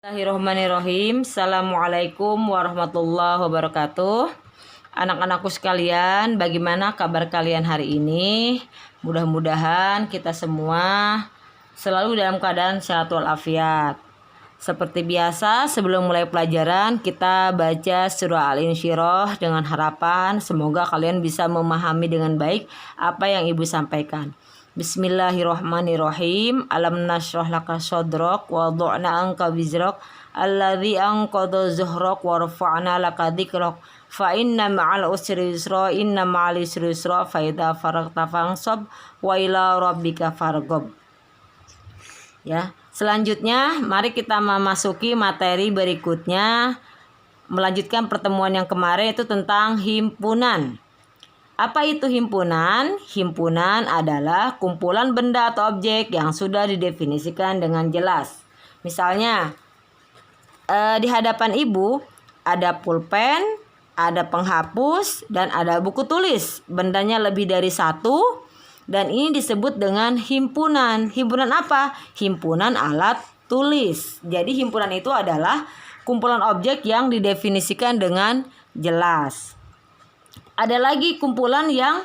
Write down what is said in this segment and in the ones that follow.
Bismillahirrahmanirrahim. Assalamualaikum warahmatullahi wabarakatuh. Anak-anakku sekalian, bagaimana kabar kalian hari ini? Mudah-mudahan kita semua selalu dalam keadaan sehat walafiat. Seperti biasa, sebelum mulai pelajaran, kita baca surah Al-Insyirah dengan harapan semoga kalian bisa memahami dengan baik apa yang ibu sampaikan. Bismillahirrahmanirrahim. Alam nashrah laka sadrak wa wada'na anka wizrak alladzi anqadha zuhrak wa rafa'na laka dzikrak fa inna ma'al usri yusra inna ma'al usri yusra fa idza faragta fansab wa ila rabbika farghab. Ya, selanjutnya mari kita memasuki materi berikutnya, melanjutkan pertemuan yang kemarin itu tentang himpunan. Apa itu himpunan? Himpunan adalah kumpulan benda atau objek yang sudah didefinisikan dengan jelas. Misalnya, di hadapan ibu ada pulpen, ada penghapus, dan ada buku tulis. Bendanya lebih dari satu, dan ini disebut dengan himpunan. Himpunan apa? Himpunan alat tulis. Jadi himpunan itu adalah kumpulan objek yang didefinisikan dengan jelas. Ada lagi kumpulan yang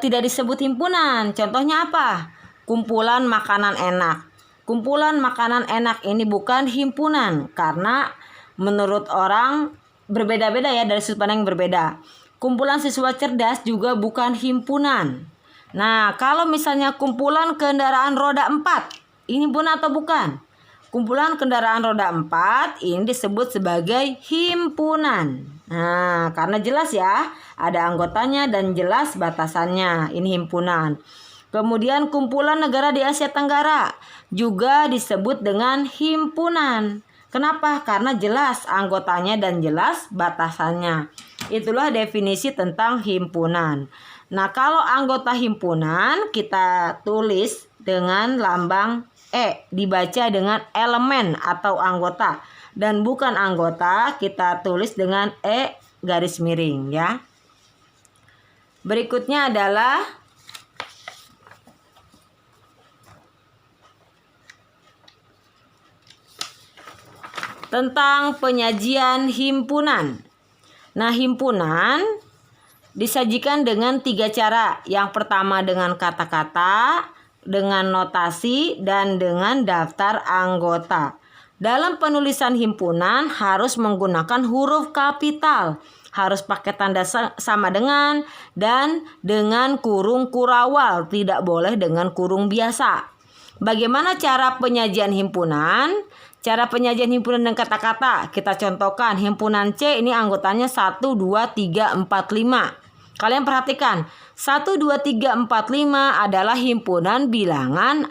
tidak disebut himpunan. Contohnya apa? Kumpulan makanan enak. Kumpulan makanan enak ini bukan himpunan karena menurut orang berbeda-beda ya, dari sudut pandang yang berbeda. Kumpulan siswa cerdas juga bukan himpunan. Nah, kalau misalnya kumpulan kendaraan roda 4, ini himpunan atau bukan? Kumpulan kendaraan roda 4 ini disebut sebagai himpunan. Nah, karena jelas ya, ada anggotanya dan jelas batasannya. Ini himpunan. Kemudian kumpulan negara di Asia Tenggara juga disebut dengan himpunan. Kenapa? Karena jelas anggotanya dan jelas batasannya. Itulah definisi tentang himpunan. Nah, kalau anggota himpunan kita tulis dengan lambang E, dibaca dengan elemen atau anggota, dan bukan anggota kita tulis dengan E garis miring ya. Berikutnya adalah tentang penyajian himpunan. Nah, himpunan disajikan dengan 3 cara. Yang pertama dengan kata-kata, dengan notasi, dan dengan daftar anggota. Dalam penulisan himpunan harus menggunakan huruf kapital, harus pakai tanda sama dengan, dan dengan kurung kurawal, tidak boleh dengan kurung biasa. Bagaimana cara penyajian himpunan? Cara penyajian himpunan dengan kata-kata kita contohkan. Himpunan C ini anggotanya 1, 2, 3, 4, 5. Kalian perhatikan, 1, 2, 3, 4, 5 adalah himpunan bilangan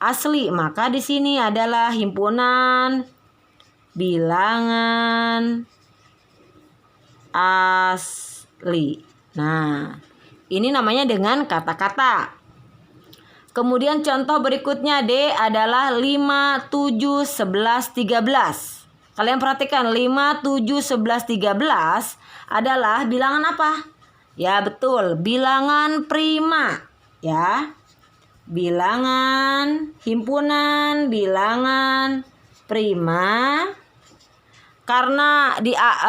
asli. Maka di sini adalah himpunan bilangan asli. Nah, ini namanya dengan kata-kata. Kemudian contoh berikutnya D adalah 5, 7, 11, 13. Kalian perhatikan 5, 7, 11, 13 adalah bilangan apa? Ya betul, bilangan prima ya. Bilangan himpunan bilangan prima. Karena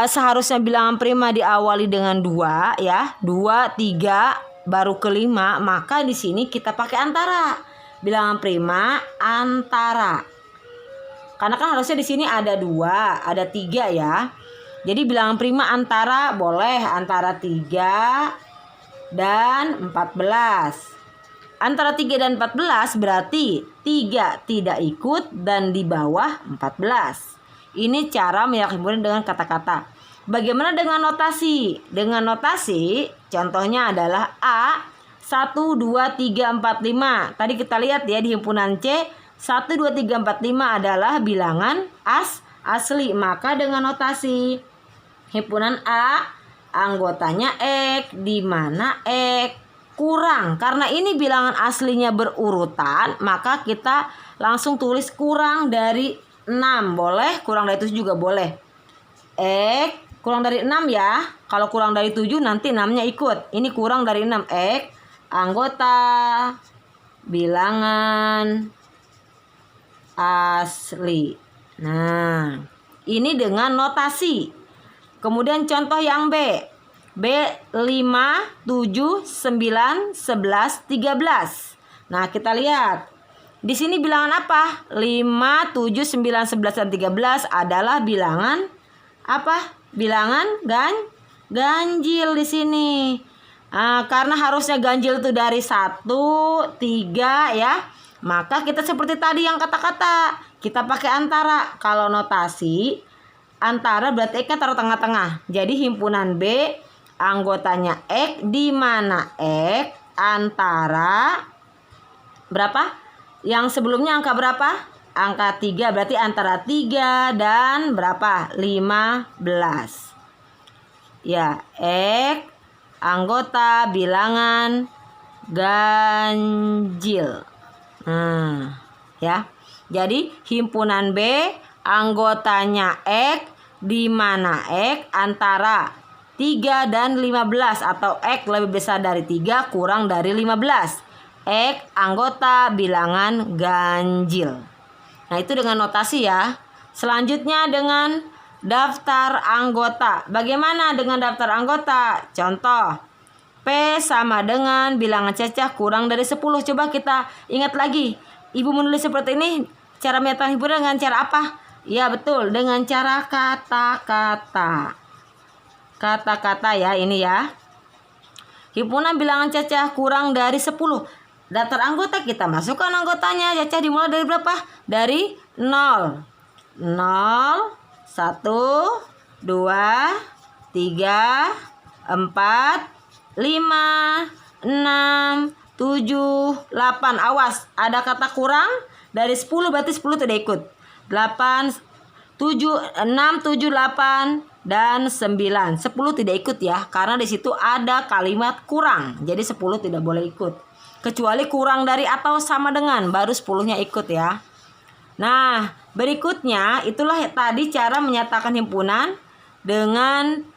seharusnya bilangan prima diawali dengan 2 ya. 2, 3 baru ke 5, maka di sini kita pakai antara. Bilangan prima antara. Karena kan harusnya di sini ada 2, ada 3 ya. Jadi bilangan prima antara boleh antara 3 dan 14. Antara 3 dan 14 berarti 3 tidak ikut dan di bawah 14. Ini cara menyatakan himpunan dengan kata-kata. Bagaimana dengan notasi? Dengan notasi contohnya adalah A 1, 2, 3, 4, 5. Tadi kita lihat ya di himpunan C 1, 2, 3, 4, 5 adalah bilangan asli. Maka dengan notasi himpunan A anggotanya X, di mana X kurang. Karena ini bilangan aslinya berurutan, maka kita langsung tulis kurang dari 6. Boleh, kurang dari 7 juga boleh. X kurang dari 6 ya. Kalau kurang dari 7 nanti 6-nya ikut. Ini kurang dari 6. X anggota bilangan asli. Nah, ini dengan notasi. Kemudian contoh yang B. B 5, 7, 9, 11, 13. Nah, kita lihat. Di sini bilangan apa? 5, 7, 9, 11, dan 13 adalah bilangan apa? Bilangan ganjil di sini. Karena harusnya ganjil itu dari 1, 3 ya. Maka kita seperti tadi yang kata-kata, kita pakai antara. Kalau notasi, antara berarti X taruh tengah-tengah. Jadi himpunan B anggotanya X, di mana X antara berapa? Yang sebelumnya angka berapa? Angka 3, berarti antara 3 dan berapa? 15. Ya, X anggota bilangan ganjil. Ya. Jadi himpunan B anggotanya X, di mana X antara 3 dan 15 atau X lebih besar dari 3 kurang dari 15. X anggota bilangan ganjil. Nah, itu dengan notasi ya. Selanjutnya dengan daftar anggota. Bagaimana dengan daftar anggota? Contoh, P sama dengan bilangan cacah kurang dari 10. Coba kita ingat lagi. Ibu menulis seperti ini, cara menyatakan himpunan dengan cara apa? Ya betul, dengan cara kata-kata. Kata-kata ya, ini ya. Himpunan bilangan cacah kurang dari 10. Daftar anggota kita masukkan anggotanya. Cacah dimulai dari berapa? Dari 0. 0, 1, 2, 3, 4, 5, 6, 7, 8. Awas, ada kata kurang dari 10, berarti 10 tidak ikut. 8, 7, 6, 7, 8 dan 9. 10 tidak ikut ya, karena di situ ada kalimat kurang. Jadi 10 tidak boleh ikut. Kecuali kurang dari atau sama dengan, baru 10-nya ikut ya. Nah, berikutnya itulah tadi cara menyatakan himpunan dengan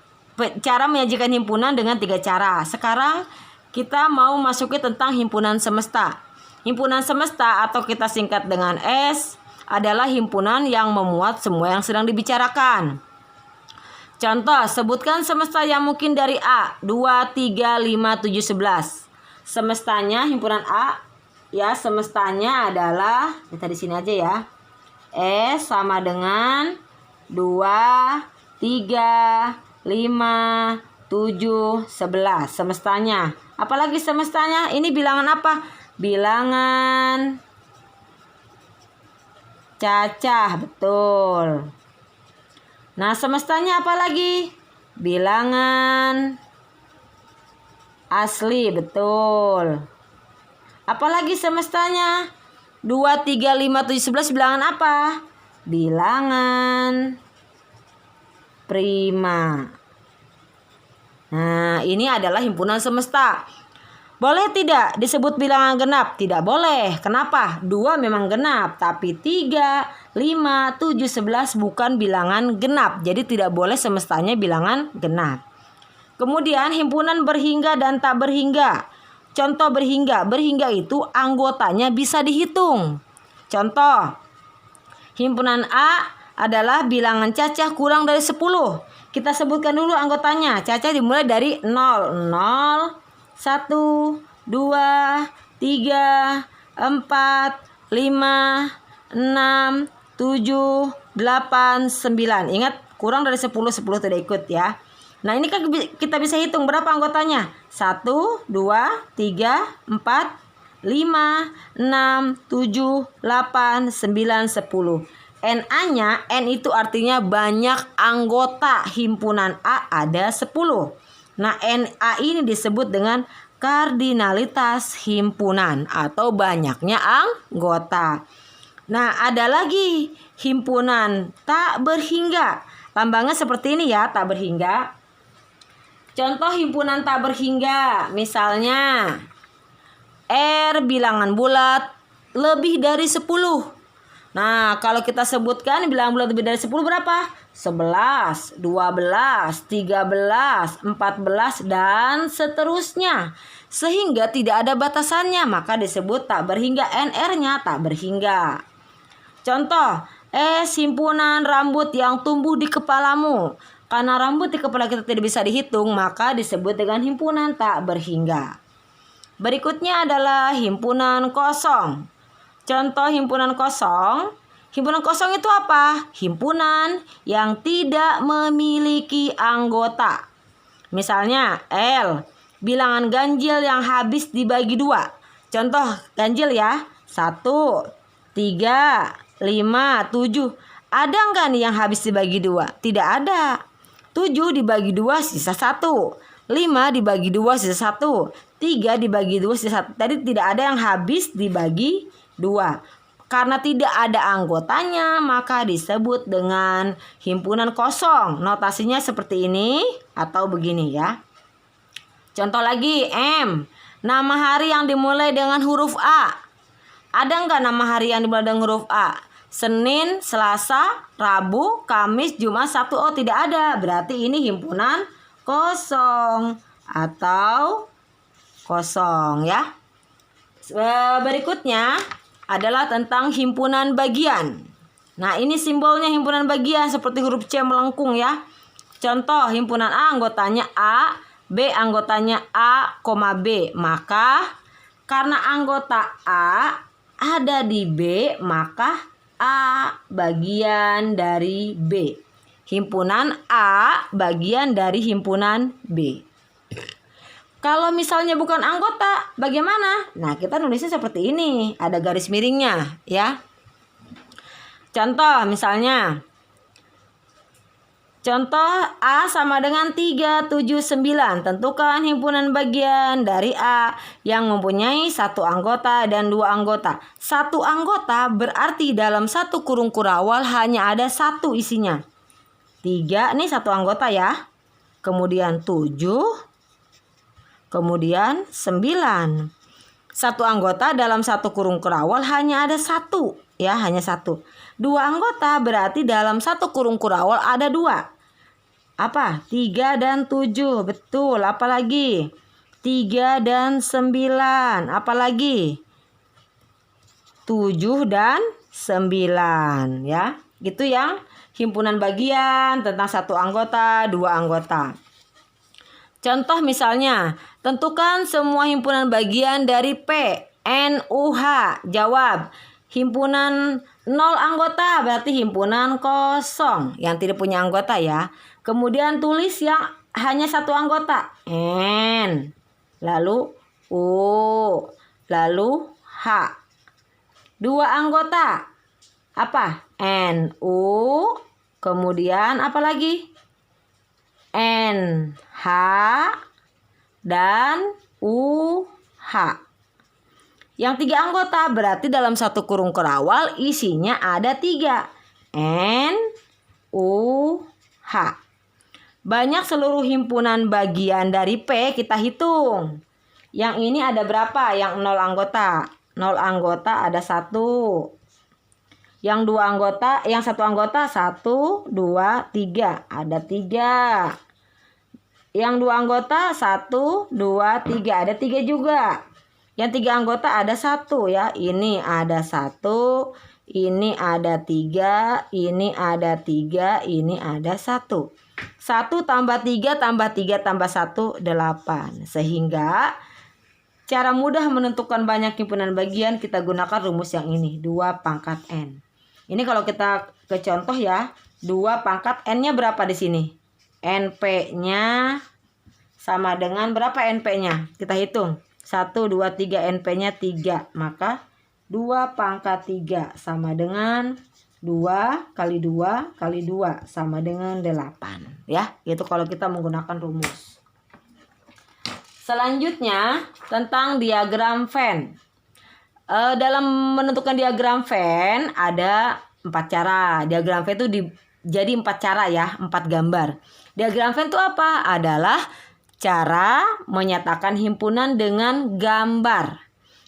cara menyajikan himpunan dengan 3 cara. Sekarang kita mau masuki tentang himpunan semesta. Himpunan semesta atau kita singkat dengan S adalah himpunan yang memuat semua yang sedang dibicarakan. Contoh, sebutkan semesta yang mungkin dari A. 2, 3, 5, 7, 11. Semestanya himpunan A ya, semestanya adalah kita di sini aja ya. S sama dengan 2, 3, 5, 7, 11. Semestanya. Apalagi semestanya? Ini bilangan apa? Bilangan cacah, betul. Nah, semestanya apa lagi? Bilangan asli, betul. Apalagi semestanya? 2, 3, 5, 7, 11 bilangan apa? Bilangan prima. Nah, ini adalah himpunan semesta. Boleh tidak disebut bilangan genap? Tidak boleh. Kenapa? 2 memang genap, tapi 3, 5, 7, 11 bukan bilangan genap. Jadi tidak boleh semestanya bilangan genap. Kemudian himpunan berhingga dan tak berhingga. Contoh berhingga. Berhingga itu anggotanya bisa dihitung. Contoh, himpunan A adalah bilangan cacah kurang dari 10. Kita sebutkan dulu anggotanya. Cacah dimulai dari 0. 0, 1, 2, 3, 4, 5, 6, 7, 8, 9. Ingat, kurang dari 10, 10 tidak ikut ya. Nah, ini kan kita bisa hitung berapa anggotanya. 1, 2, 3, 4, 5, 6, 7, 8, 9, 10. NA-nya, N itu artinya banyak anggota. Himpunan A ada 10. Nah, NA ini disebut dengan kardinalitas himpunan atau banyaknya anggota. Nah, ada lagi himpunan tak berhingga. Lambangnya seperti ini ya, tak berhingga. Contoh himpunan tak berhingga, misalnya R bilangan bulat lebih dari 10. Nah, kalau kita sebutkan bilangan bulat lebih dari 10 berapa? 11, 12, 13, 14, dan seterusnya. Sehingga tidak ada batasannya, maka disebut tak berhingga. NR-nya tak berhingga. Contoh, himpunan rambut yang tumbuh di kepalamu. Karena rambut di kepala kita tidak bisa dihitung, maka disebut dengan himpunan tak berhingga. Berikutnya adalah himpunan kosong. Contoh himpunan kosong. Himpunan kosong itu apa? Himpunan yang tidak memiliki anggota. Misalnya L, bilangan ganjil yang habis dibagi 2. Contoh ganjil ya. 1, 3, 5, 7. Ada nggak nih yang habis dibagi 2? Tidak ada. 7 dibagi 2 sisa 1. 5 dibagi 2 sisa 1. 3 dibagi 2 sisa 1. Tadi tidak ada yang habis dibagi 2. Karena tidak ada anggotanya, maka disebut dengan himpunan kosong. Notasinya seperti ini atau begini ya. Contoh lagi M. Nama hari yang dimulai dengan huruf A. Ada nggak nama hari yang dimulai dengan huruf A? Senin, Selasa, Rabu, Kamis, Jumat, Sabtu. Oh, tidak ada. Berarti ini himpunan kosong atau kosong ya. Berikutnya adalah tentang himpunan bagian. Nah, ini simbolnya himpunan bagian seperti huruf C melengkung ya. Contoh himpunan A anggotanya A, B anggotanya A, B. Maka karena anggota A ada di B, maka A bagian dari B. Himpunan A bagian dari himpunan B. Kalau misalnya bukan anggota, bagaimana? Nah, kita nulisnya seperti ini. Ada garis miringnya ya. Contoh misalnya. Contoh A sama dengan 379. Tentukan himpunan bagian dari A yang mempunyai 1 anggota dan 2 anggota. 1 anggota berarti dalam 1 kurung kurawal hanya ada 1 isinya. 3 nih 1 anggota ya. Kemudian 7. Kemudian 9. 1 anggota dalam 1 kurung kurawal hanya ada 1 ya, hanya 1. 2 anggota berarti dalam 1 kurung kurawal ada 2. Apa? 3 dan 7. Betul. Apalagi? 3 dan 9. Apalagi? 7 dan 9 ya. Gitu yang himpunan bagian tentang 1 anggota, 2 anggota. Contoh misalnya, tentukan semua himpunan bagian dari P, N, U, H. Jawab. Himpunan 0 anggota berarti himpunan kosong yang tidak punya anggota ya. Kemudian tulis yang hanya 1 anggota. N. Lalu U. Lalu H. 2 anggota. Apa? N. U. Kemudian apa lagi? N. H. Dan U. H. Yang 3 anggota berarti dalam 1 kurung kurawal isinya ada 3. N. U. H. Banyak seluruh himpunan bagian dari P kita hitung. Yang ini ada berapa? Yang 0 anggota. 0 anggota ada 1. Yang 2 anggota, yang 1 anggota 1, 2, 3. Ada 3. Yang 2 anggota 1, 2, 3. Ada 3 juga. Yang 3 anggota ada 1 ya. Ini ada 1. Ini ada 3. Ini ada 3. Ini ada 1. 1 tambah 3 tambah 3 tambah 1, 8. Sehingga cara mudah menentukan banyak himpunan bagian kita gunakan rumus yang ini. 2 pangkat N. Ini kalau kita ke contoh ya. 2 pangkat N-nya berapa di sini? NP-nya sama dengan berapa NP-nya? Kita hitung. 1, 2, 3. NP-nya 3. Maka 2 pangkat 3 sama dengan 2 kali 2 kali 2 sama dengan 8 ya. Itu kalau kita menggunakan rumus. Selanjutnya tentang diagram Venn. Dalam menentukan diagram Venn ada 4 cara. Diagram Venn itu jadi 4 cara ya, 4 gambar. Diagram Venn itu apa? Adalah cara menyatakan himpunan dengan gambar.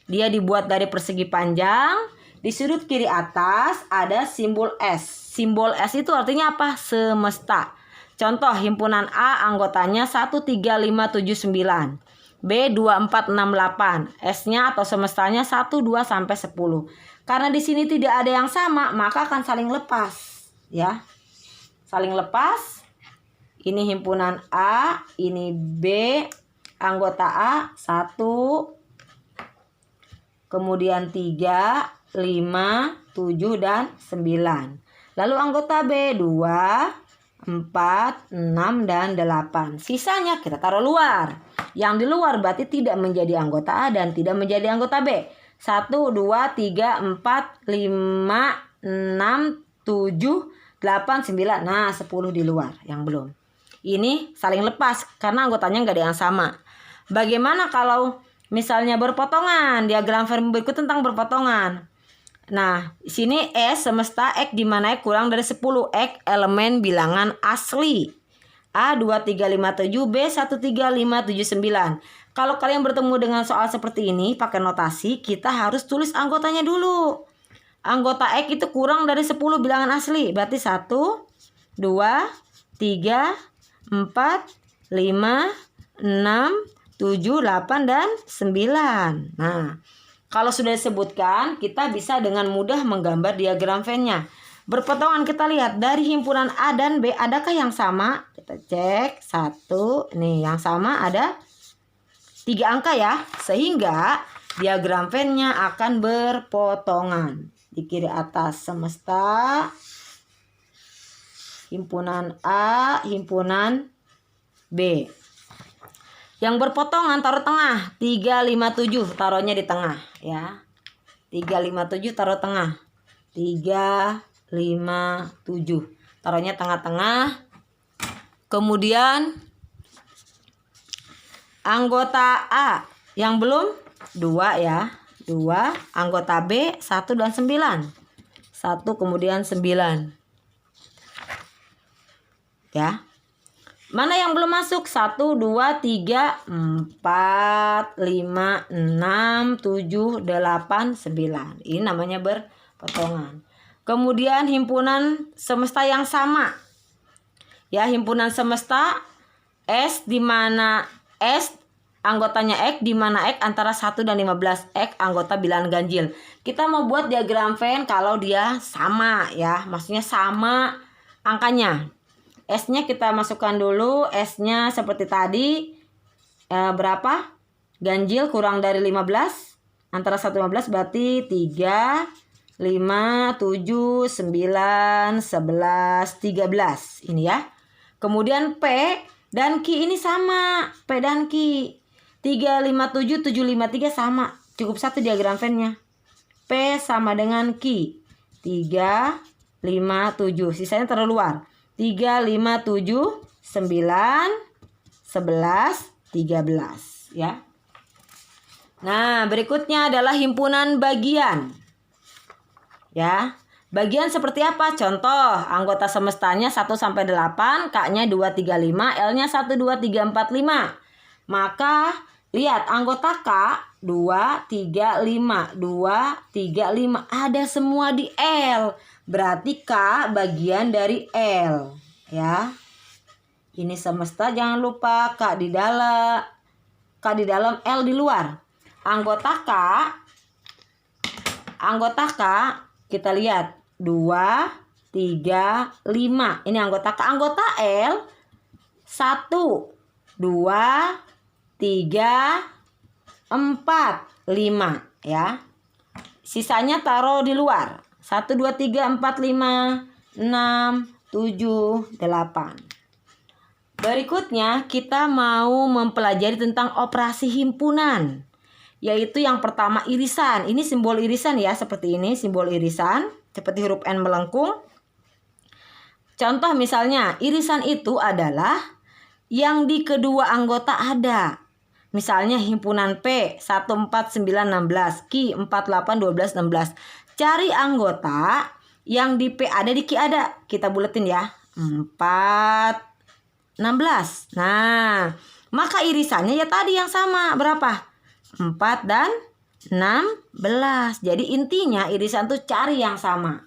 Dia dibuat dari persegi panjang. Di sudut kiri atas ada simbol S. Simbol S itu artinya apa? Semesta. Contoh himpunan A anggotanya 1, 3, 5, 7, 9. B 2, 4, 6, 8. S-nya atau semestanya 1, 2 sampai 10. Karena di sini tidak ada yang sama, maka akan saling lepas, ya. Saling lepas. Ini himpunan A, ini B, anggota A 1, kemudian 3, 5, 7 dan 9. Lalu anggota B 2, 4, 6 dan 8. Sisanya kita taruh luar. Yang di luar berarti tidak menjadi anggota A dan tidak menjadi anggota B. 1, 2, 3, 4, 5, 6, 7, 8, 9. Nah, 10 di luar yang belum. Ini saling lepas karena anggotanya nggak ada yang sama. Bagaimana kalau misalnya berpotongan? Diagram Fermi berikut tentang berpotongan. Nah, di sini S semesta X di mana X kurang dari 10. X elemen bilangan asli. A 2357, B 13579. Kalau kalian bertemu dengan soal seperti ini pakai notasi, kita harus tulis anggotanya dulu. Anggota X itu kurang dari 10 bilangan asli. Berarti 1, 2, 3, 4, 5, 6, 7, 8 dan 9. Nah, kalau sudah disebutkan, kita bisa dengan mudah menggambar diagram Venn-nya. Berpotongan kita lihat dari himpunan A dan B, adakah yang sama? Kita cek 1, nih yang sama ada 3 angka ya. Sehingga diagram Venn-nya akan berpotongan. Di kiri atas semesta, himpunan A, himpunan B. Yang berpotongan taruh tengah. 357 taruhnya di tengah ya. 357 taruh tengah. 357 taruhnya tengah-tengah. Kemudian anggota A yang belum 2 ya. 2, anggota B 1 dan 9. 1 kemudian 9. Ya. Mana yang belum masuk? 1, 2, 3, 4, 5, 6, 7, 8, 9. Ini namanya berpotongan. Kemudian himpunan semesta yang sama. Ya, himpunan semesta S di mana S anggotanya X di mana X antara 1 dan 15. X anggota bilangan ganjil. Kita mau buat diagram Venn kalau dia sama ya. Maksudnya sama angkanya. S-nya kita masukkan dulu. S-nya seperti tadi. Berapa? Ganjil kurang dari 15. Antara 1 dan 15 berarti 3, 5, 7, 9, 11, 13. Ini ya. Kemudian P dan Q ini sama. P dan Q. 357, 753 sama. Cukup satu diagram Venn-nya. P sama dengan Q. 3, 5, 7. Sisanya taruh luar. 3, 5, 7, 9, 11, 13 ya. Nah, berikutnya adalah himpunan bagian. Ya. Bagian seperti apa? Contoh, anggota semestanya 1 sampai 8, K-nya 2, 3, 5, L-nya 1, 2, 3, 4, 5. Maka lihat anggota K 2, 3, 5, 2, 3, 5 ada semua di L. Berarti K bagian dari L, ya. Ini semesta jangan lupa K di dalam, L di luar. Anggota K kita lihat 2, 3, 5. Ini anggota K. Anggota L 1, 2, 3, 4, 5 ya. Sisanya taruh di luar. 1, 2, 3, 4, 5, 6, 7, 8. Berikutnya kita mau mempelajari tentang operasi himpunan. Yaitu yang pertama irisan. Ini simbol irisan ya, seperti ini simbol irisan. Seperti huruf N melengkung. Contoh misalnya, irisan itu adalah yang di kedua anggota ada. Misalnya himpunan P 1, 4, 9, 16, Q 4, 8, 12, 16. Cari anggota yang di P ada, di Q ada. Kita buletin ya. 4, 16. Nah, maka irisannya ya tadi yang sama. Berapa? 4 dan 16. Jadi intinya irisan tuh cari yang sama.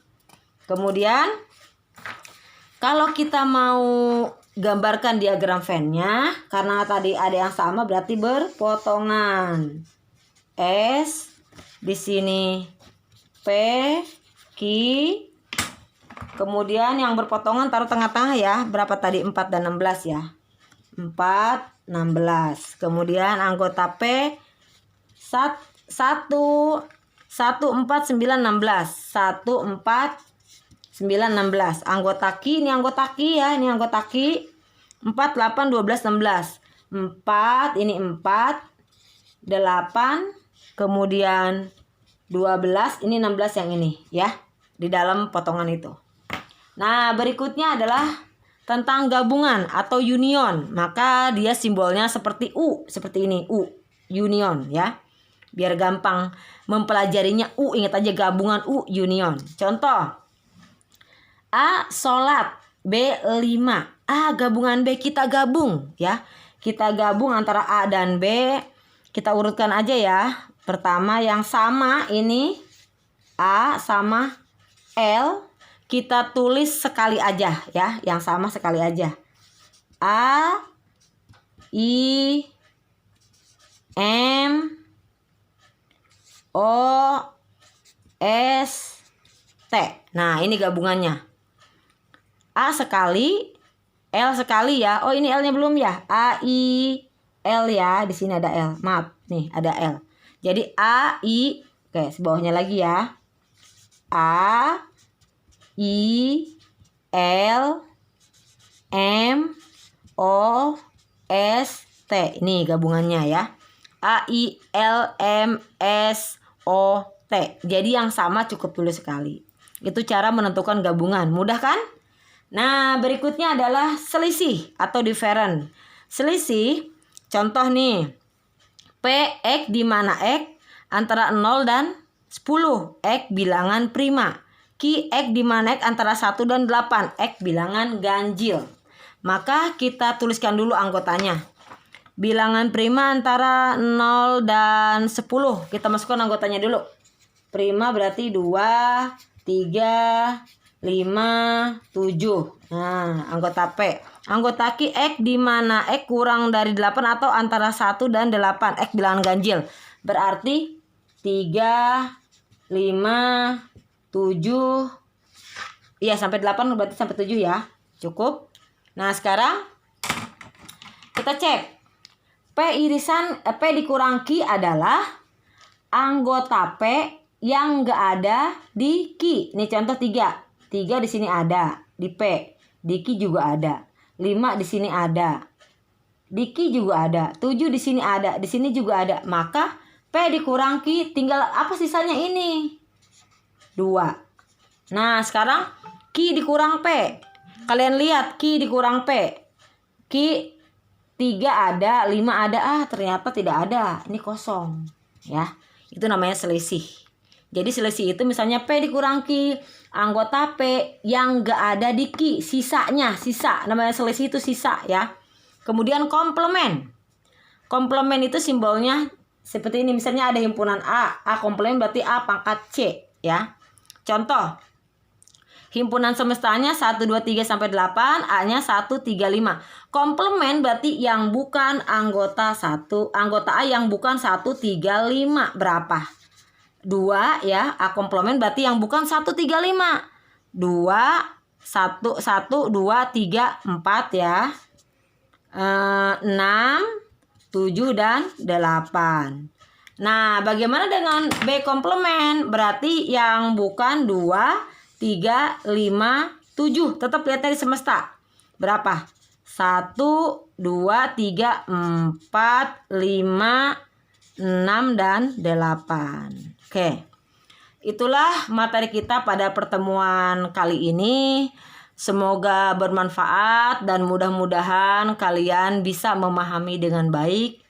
Kemudian kalau kita mau gambarkan diagram Venn-nya, karena tadi ada yang sama berarti berpotongan. S di sini P, Q. Kemudian yang berpotongan taruh tengah-tengah ya. Berapa tadi? 4 dan 16 ya. 4, 16. Kemudian anggota P 1, 4, 9, 16. 1, 4, 9, 16. Anggota Q, ini anggota Q ya. Ini anggota Q. 4, 8, 12, 16. 4, ini 4. 8. Kemudian 12. Ini 16 yang ini ya. Di dalam potongan itu. Nah, berikutnya adalah tentang gabungan atau union. Maka dia simbolnya seperti U, seperti ini, U, union ya. Biar gampang mempelajarinya U, ingat aja gabungan U, union. Contoh. A sholat, B 5. A gabungan B, kita gabung ya. Kita gabung antara A dan B. Kita urutkan aja ya. Pertama yang sama ini A sama L. Kita tulis sekali aja ya, yang sama sekali aja. A, I, M, O, S, T. Nah, ini gabungannya. A sekali, L sekali ya. Oh, ini L-nya belum ya. A, I, L ya. Di sini ada L. Maaf, nih ada L. Jadi A, I. Oke, sebawahnya lagi ya. A, I, L, M, O, S, T. Ini gabungannya ya. A, I, L, M, S, O, T. Jadi yang sama cukup tulis sekali. Itu cara menentukan gabungan. Mudah kan? Nah, berikutnya adalah selisih atau different. Selisih, contoh nih. P, X di mana X? Antara 0 dan 10. X bilangan prima. Q, X di mana X? Antara 1 dan 8. X bilangan ganjil. Maka kita tuliskan dulu anggotanya. Bilangan prima antara 0 dan 10. Kita masukkan anggotanya dulu. Prima berarti 2, 3, 5, 7. Nah, anggota P. Anggota Q, X di mana X kurang dari 8 atau antara 1 dan 8. X bilangan ganjil. Berarti 3, 5, 7. Iya, sampai 8 berarti sampai 7 ya. Cukup. Nah, sekarang kita cek. P dikurang Q adalah anggota P yang enggak ada di Q. Ini contoh 3. 3 di sini ada di P. Di Q juga ada. 5 di sini ada. Di Q juga ada. 7 di sini ada. Di sini juga ada. Maka P dikurang Q tinggal apa sisanya ini? 2. Nah, sekarang Q dikurang P. Kalian lihat Q dikurang P. Q 3 ada, 5 ada. Ah, ternyata tidak ada. Ini kosong. Ya, itu namanya selisih. Jadi selisih itu misalnya P dikurang Q. Anggota P yang gak ada di Q. Sisanya, sisa. Namanya selisih itu sisa ya. Kemudian komplement. Komplement itu simbolnya seperti ini. Misalnya ada himpunan A. A komplement berarti A pangkat C ya. Contoh, himpunan semestanya 1, 2, 3 sampai 8, A-nya 1, 3, 5. Komplement berarti yang bukan anggota 1, anggota A yang bukan 1, 3, 5. Berapa? 2 ya. A komplement berarti yang bukan 1, 3, 5. 2, 1, 1, 2, 3, 4 ya. 6, 7, dan 8. Nah, bagaimana dengan B komplement? Berarti yang bukan 2, 3, 5, 7. Tetap lihat dari semesta. Berapa? 1, 2, 3, 4, 5, 6, dan 8. Oke. Itulah materi kita pada pertemuan kali ini. Semoga bermanfaat dan mudah-mudahan kalian bisa memahami dengan baik.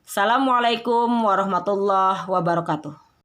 Assalamualaikum warahmatullahi wabarakatuh.